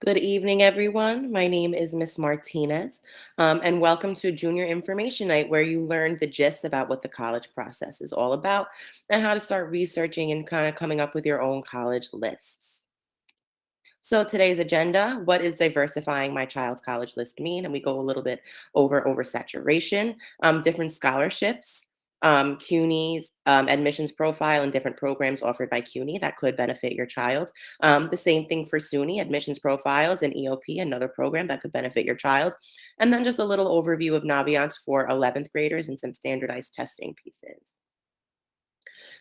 Good evening, everyone. My name is Miss Martinez, and welcome to Junior Information Night, where you learn the gist about what the college process is all about and how to start researching and kind of coming up with your own college lists. So, today's agenda: what is diversifying my child's college list mean? And we go a little bit over oversaturation, different scholarships, CUNY's admissions profile, and different programs offered by CUNY that could benefit your child. The same thing for SUNY admissions profiles and EOP, another program that could benefit your child. And then just a little overview of Naviance for 11th graders and some standardized testing pieces.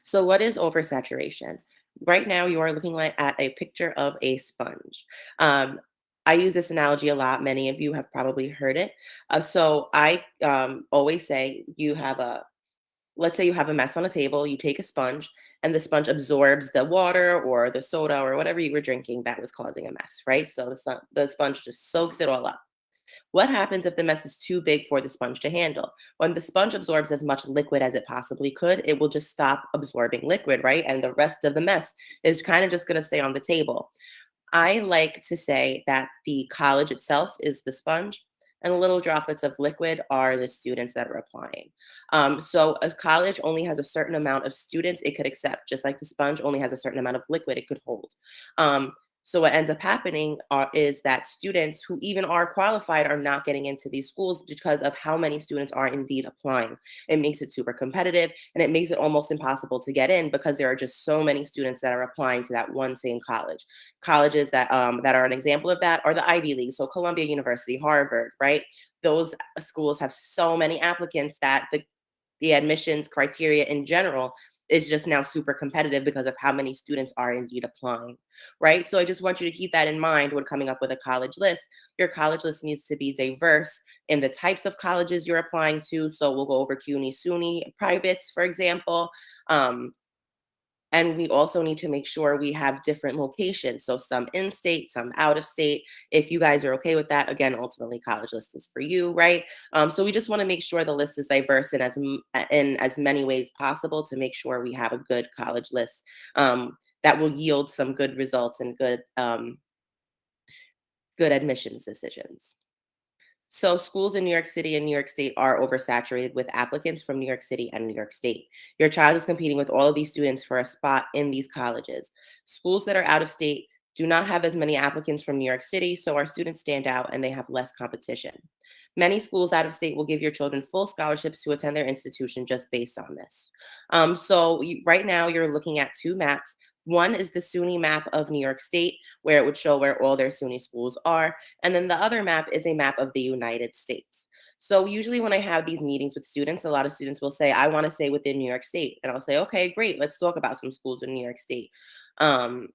So, what is oversaturation? Right now, you are looking at a picture of a sponge. Um, I use this analogy a lot. Many of you have probably heard it. So I always say let's say you have a mess on a table, you take a sponge, and the sponge absorbs the water or the soda or whatever you were drinking that was causing a mess, right? So the sponge just soaks it all up. What happens if the mess is too big for the sponge to handle? When the sponge absorbs as much liquid as it possibly could, it will just stop absorbing liquid, right? And the rest of the mess is kind of just going to stay on the table. I like to say that the college itself is the sponge, and the little droplets of liquid are the students that are applying. So a college only has a certain amount of students it could accept, just like the sponge only has a certain amount of liquid it could hold. Um, so what ends up happening is that students who even are qualified are not getting into these schools because of how many students are indeed applying. It makes it super competitive, and it makes it almost impossible to get in because there are just so many students that are applying to that one same college. Colleges that are an example of that are the Ivy League, so Columbia University, Harvard, right? Those schools have so many applicants that the admissions criteria in general is just now super competitive because of how many students are indeed applying, right? So I just want you to keep that in mind when coming up with a college list. Your college list needs to be diverse in the types of colleges you're applying to. So we'll go over CUNY, SUNY, privates, for example. Um, and we also need to make sure we have different locations. So some in state, some out of state. If you guys are okay with that, again, ultimately college list is for you, right? So we just want to make sure the list is diverse in as many ways possible to make sure we have a good college list that will yield some good results and good admissions decisions. So schools in New York City and New York State are oversaturated with applicants from New York City and New York State. Your child is competing with all of these students for a spot in these colleges. Schools that are out of state do not have as many applicants from New York City, so our students stand out and they have less competition. Many schools out of state will give your children full scholarships to attend their institution just based on this. Right now, you're looking at two maps. One is the SUNY map of New York State, where it would show where all their SUNY schools are. And then the other map is a map of the United States. So usually when I have these meetings with students, a lot of students will say, I want to stay within New York State. And I'll say, okay, great. Let's talk about some schools in New York State. Um,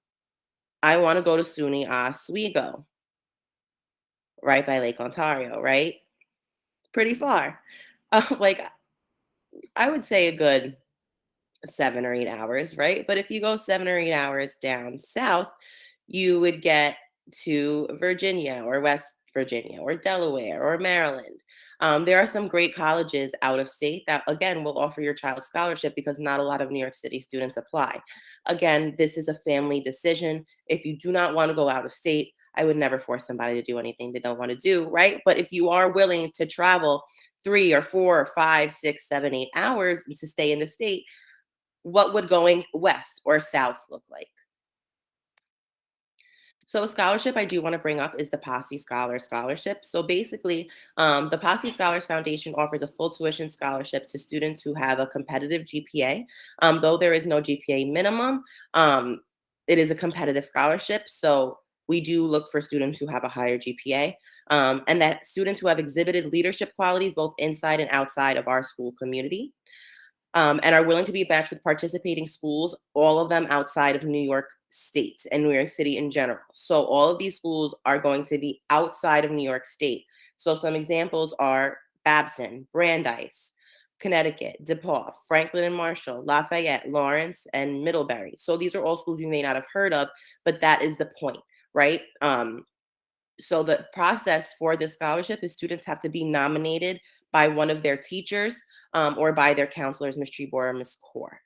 I want to go to SUNY Oswego, right by Lake Ontario, right? It's pretty far. Like I would say a good 7 or 8 hours, right? But if you go 7 or 8 hours down south, you would get to Virginia or West Virginia or Delaware or Maryland. There are some great colleges out of state that, again, will offer your child scholarship because not a lot of New York City students apply. Again, this is a family decision. If you do not want to go out of state, I would never force somebody to do anything they don't want to do, right? But if you are willing to travel 3 or 4 or 5, 6, 7, 8 hours to stay in the state, what would going west or south look like? So a scholarship I do want to bring up is the POSSE Scholar Scholarship. So basically, the POSSE Scholars Foundation offers a full tuition scholarship to students who have a competitive GPA. Though there is no GPA minimum, it is a competitive scholarship. So we do look for students who have a higher GPA, and that students who have exhibited leadership qualities both inside and outside of our school community, and are willing to be matched with participating schools, all of them outside of New York State and New York City in general. So all of these schools are going to be outside of New York State. So some examples are Babson, Brandeis, Connecticut, DePaul, Franklin and Marshall, Lafayette, Lawrence, and Middlebury. So these are all schools you may not have heard of, but that is the point, right? So the process for this scholarship is students have to be nominated by one of their teachers or by their counselors, Ms. Trebor or Ms. Core.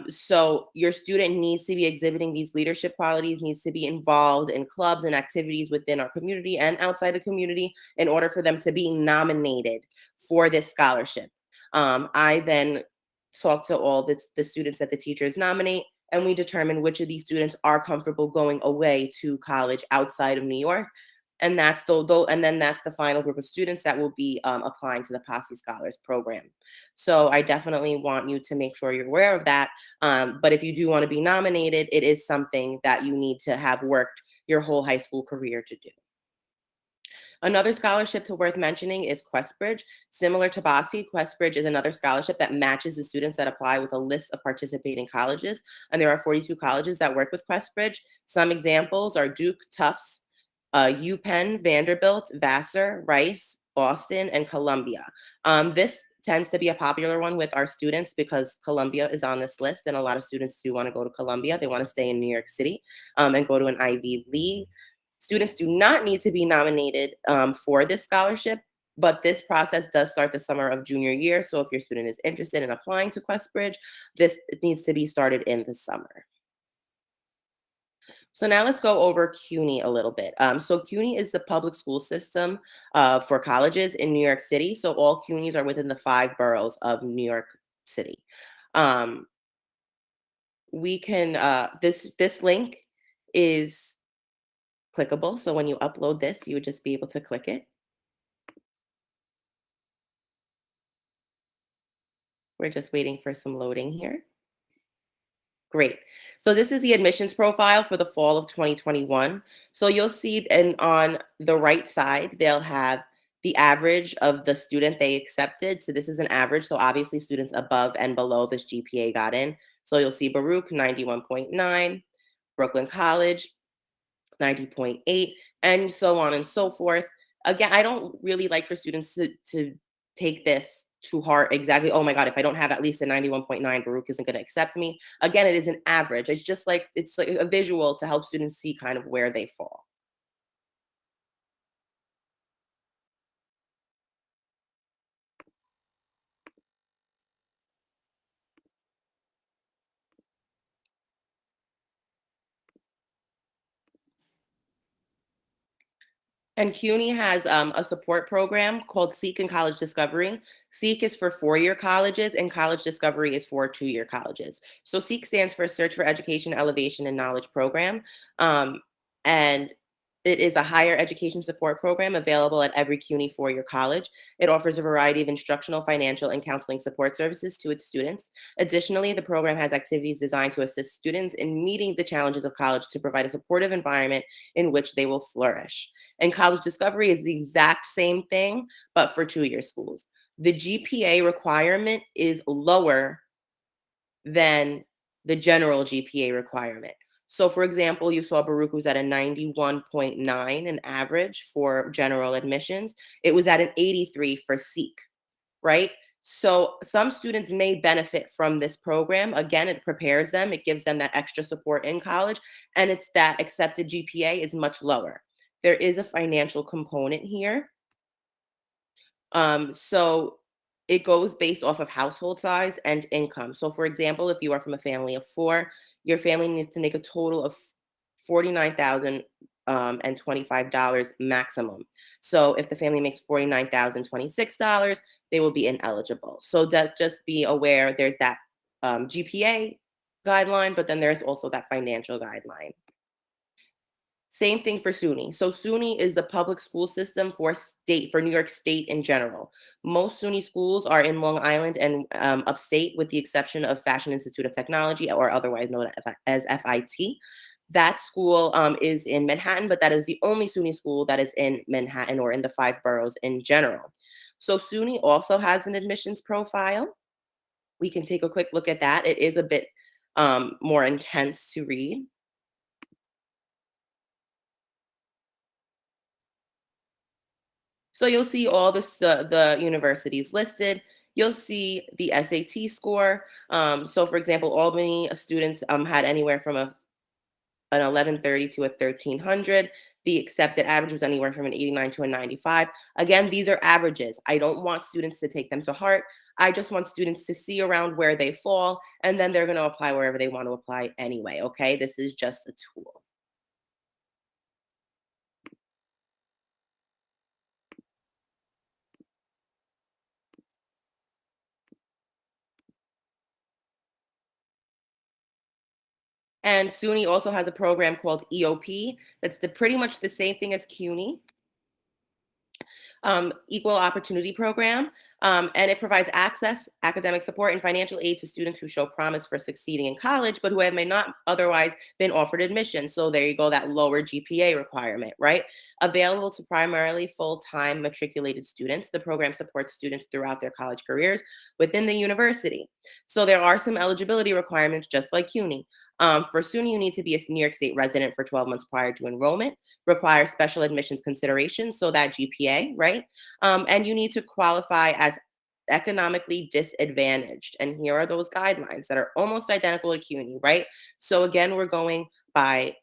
So your student needs to be exhibiting these leadership qualities, needs to be involved in clubs and activities within our community and outside the community in order for them to be nominated for this scholarship. I then talk to all the students that the teachers nominate, and we determine which of these students are comfortable going away to college outside of New York. And and then that's the final group of students that will be applying to the POSSE Scholars Program. So I definitely want you to make sure you're aware of that. But if you do want to be nominated, it is something that you need to have worked your whole high school career to do. Another scholarship to worth mentioning is Questbridge. Similar to Bosse, Questbridge is another scholarship that matches the students that apply with a list of participating colleges. And there are 42 colleges that work with Questbridge. Some examples are Duke, Tufts, UPenn, Vanderbilt, Vassar, Rice, Boston, and Columbia. This tends to be a popular one with our students because Columbia is on this list, and a lot of students do want to go to Columbia. They want to stay in New York City and go to an Ivy League. Students do not need to be nominated for this scholarship, but this process does start the summer of junior year. So if your student is interested in applying to Questbridge, this needs to be started in the summer. So now let's go over CUNY a little bit. So CUNY is the public school system for colleges in New York City. So all CUNYs are within the 5 boroughs of New York City. Um, we can this link is clickable. So when you upload this, you would just be able to click it. We're just waiting for some loading here. Great. So this is the admissions profile for the fall of 2021. So you'll see and on the right side, they'll have the average of the student they accepted. So this is an average. So obviously students above and below this GPA got in. So you'll see Baruch 91.9, Brooklyn College 90.8, and so on and so forth. Again, I don't really like for students to take this too hard. Exactly. Oh my God, if I don't have at least a 91.9, Baruch isn't going to accept me. Again, it is an average. It's like a visual to help students see kind of where they fall. And CUNY has a support program called SEEK and College Discovery. SEEK is for 4-year colleges, and College Discovery is for 2-year colleges. So SEEK stands for Search for Education, Elevation, and Knowledge Program. And it is a higher education support program available at every CUNY 4-year college. It offers a variety of instructional, financial, and counseling support services to its students. Additionally, the program has activities designed to assist students in meeting the challenges of college to provide a supportive environment in which they will flourish. And College Discovery is the exact same thing, but for 2-year schools. The GPA requirement is lower than the general GPA requirement. So, for example, you saw Baruch was at a 91.9 an average for general admissions. It was at an 83 for SEEK, right? So some students may benefit from this program. Again, it prepares them, it gives them that extra support in college, and it's that accepted GPA is much lower. There is a financial component here. So it goes based off of household size and income. So for example, if you are from a family of 4, your family needs to make a total of $49,000 and $25 maximum. So if the family makes $49,026, they will be ineligible. So that just be aware there's that GPA guideline, but then there's also that financial guideline. Same thing for SUNY. So SUNY is the public school system for New York State in general. Most SUNY schools are in Long Island and upstate, with the exception of Fashion Institute of Technology, or otherwise known as FIT. That school is in Manhattan, but that is the only SUNY school that is in Manhattan or in the 5 boroughs in general. So SUNY also has an admissions profile. We can take a quick look at that. It is a bit more intense to read. So you'll see all the universities listed. You'll see the SAT score. So for example, Albany students had anywhere from a an 1130 to a 1300. The accepted average was anywhere from an 89 to a 95. Again, these are averages. I don't want students to take them to heart. I just want students to see around where they fall, and then they're going to apply wherever they want to apply anyway. Okay, this is just a tool. And SUNY also has a program called EOP. That's pretty much the same thing as CUNY. Equal opportunity program, and it provides access, academic support, and financial aid to students who show promise for succeeding in college, but who may not otherwise been offered admission. So there you go, that lower GPA requirement, right? Available to primarily full-time matriculated students, the program supports students throughout their college careers within the university. So there are some eligibility requirements, just like CUNY. For SUNY, you need to be a New York State resident for 12 months prior to enrollment, require special admissions consideration, so that GPA, right? And you need to qualify as economically disadvantaged. And here are those guidelines that are almost identical to CUNY, right? So again, we're going by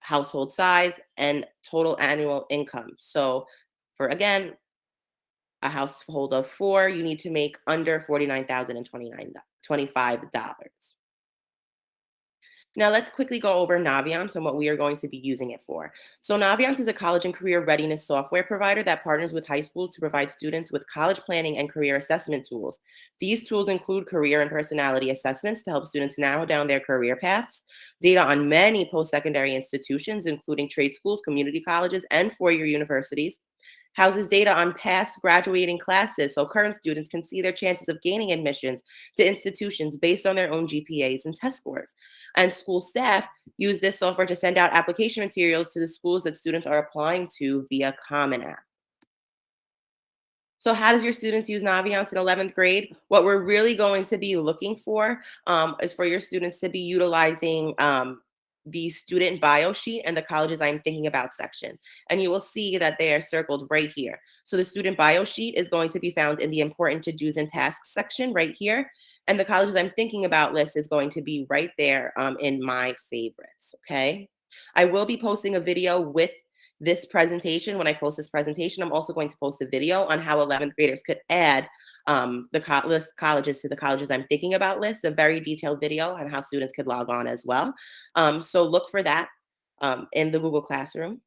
household size and total annual income. So for again, a household of four, you need to make under $49,025. Now let's quickly go over Naviance and what we are going to be using it for. So Naviance is a college and career readiness software provider that partners with high schools to provide students with college planning and career assessment tools. These tools include career and personality assessments to help students narrow down their career paths, data on many post-secondary institutions, including trade schools, community colleges, and four-year universities, houses data on past graduating classes so current students can see their chances of gaining admissions to institutions based on their own GPAs and test scores. And school staff use this software to send out application materials to the schools that students are applying to via Common App. So how does your students use Naviance in 11th grade? What we're really going to be looking for is for your students to be utilizing the student bio sheet and the colleges I'm thinking about section. And you will see that they are circled right here. So the student bio sheet is going to be found in the important to do's and tasks section right here. And the colleges I'm thinking about list is going to be right there in my favorites, okay? I will be posting a video with this presentation. When I post this presentation, I'm also going to post a video on how 11th graders could add list colleges to the colleges I'm thinking about list, a very detailed video on how students could log on as well. So look for that in the Google Classroom.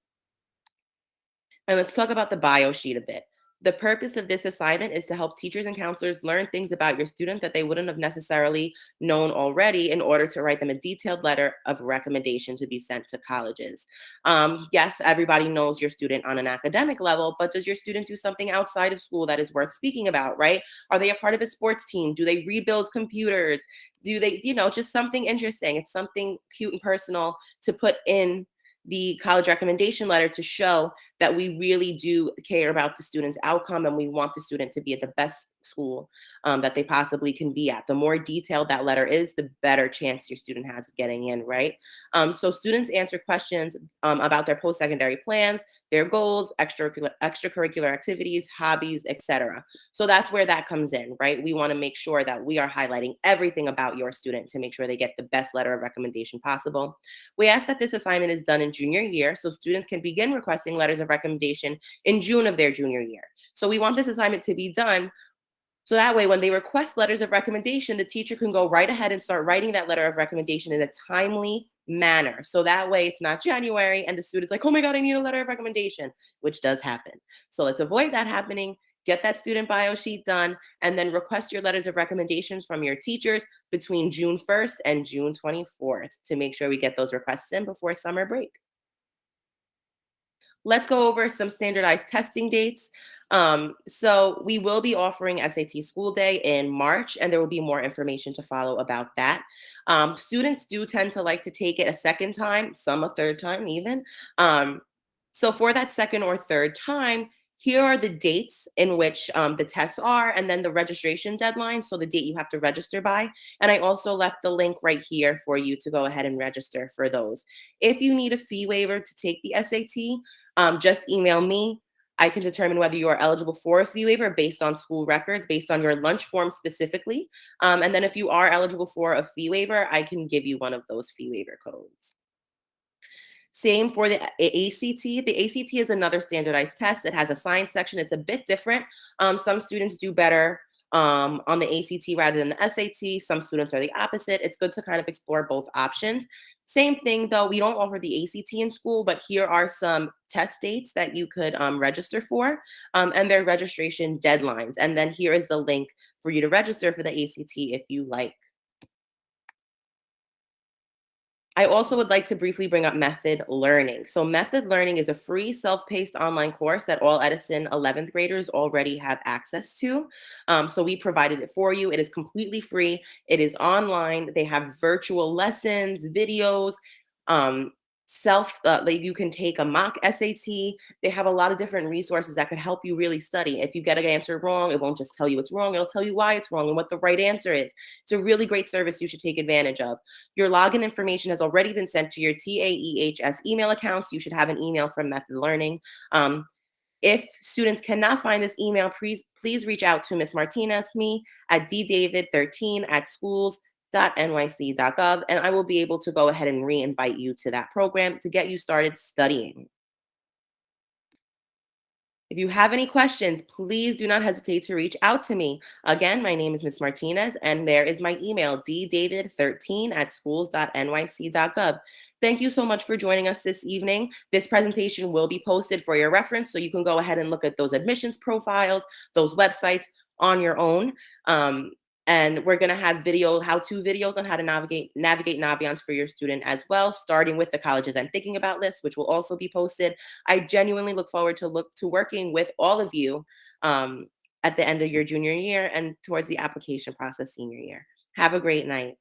And let's talk about the bio sheet a bit. The purpose of this assignment is to help teachers and counselors learn things about your student that they wouldn't have necessarily known already in order to write them a detailed letter of recommendation to be sent to colleges. Yes, everybody knows your student on an academic level, but does your student do something outside of school that is worth speaking about, right? Are they a part of a sports team? Do they rebuild computers? Do they, just something interesting? It's something cute and personal to put in the college recommendation letter to show that we really do care about the student's outcome and we want the student to be at the best school that they possibly can be at. The more detailed that letter is, the better chance your student has of getting in, right? So students answer questions about their post-secondary plans, their goals, extracurricular activities, hobbies, etc. So that's where that comes in, right? We want to make sure that we are highlighting everything about your student to make sure they get the best letter of recommendation possible. We ask that this assignment is done in junior year so students can begin requesting letters of recommendation in June of their junior year. So we want this assignment to be done so that way when they request letters of recommendation, the teacher can go right ahead and start writing that letter of recommendation in a timely manner. So that way it's not January and the student's like, oh my God, I need a letter of recommendation, which does happen. So let's avoid that happening. Get that student bio sheet done, and then request your letters of recommendations from your teachers between June 1st and June 24th to make sure we get those requests in before summer break. Let's go over some standardized testing dates. So we will be offering SAT School Day in March, and there will be more information to follow about that. Students do tend to like to take it a second time, some a third time even. So for that second or third time, here are the dates in which the tests are, and then the registration deadline, so the date you have to register by. And I also left the link right here for you to go ahead and register for those. If you need a fee waiver to take the SAT, just email me. I can determine whether you are eligible for a fee waiver based on school records, based on your lunch form specifically. And then if you are eligible for a fee waiver, I can give you one of those fee waiver codes. Same for the ACT. The ACT is another standardized test. It has a science section. It's a bit different. Some students do better on the ACT rather than the SAT. Some students are the opposite. It's good to kind of explore both options. Same thing though, we don't offer the ACT in school, but here are some test dates that you could register for and their registration deadlines. And then here is the link for you to register for the ACT if you like. I also would like to briefly bring up Method Learning. So, Method Learning is a free self paced online course that all Edison 11th graders already have access to. So, we provided it for you. It is completely free, it is online. They have virtual lessons, videos, um, like you can take a mock SAT. They have a lot of different resources that could help you really study. If you get an answer wrong, it won't just tell you it's wrong, it'll tell you why it's wrong and what the right answer is. It's a really great service you should take advantage of. Your login information has already been sent to your TAEHS email accounts. You should have an email from Method Learning. If students cannot find this email, please reach out to Ms. Martinez, me, at ddavid13@schools.nyc.gov, and I will be able to go ahead and re-invite you to that program to get you started studying. If you have any questions, please do not hesitate to reach out to me. Again, my name is Ms. Martinez, and there is my email, ddavid13@schools.nyc.gov. Thank you so much for joining us this evening. This presentation will be posted for your reference, so you can go ahead and look at those admissions profiles, those websites on your own. Um, and we're going to have how-to videos on how to navigate Naviance for your student as well, starting with the colleges I'm thinking about list, which will also be posted. I genuinely look forward to working with all of you at the end of your junior year and towards the application process senior year. Have a great night.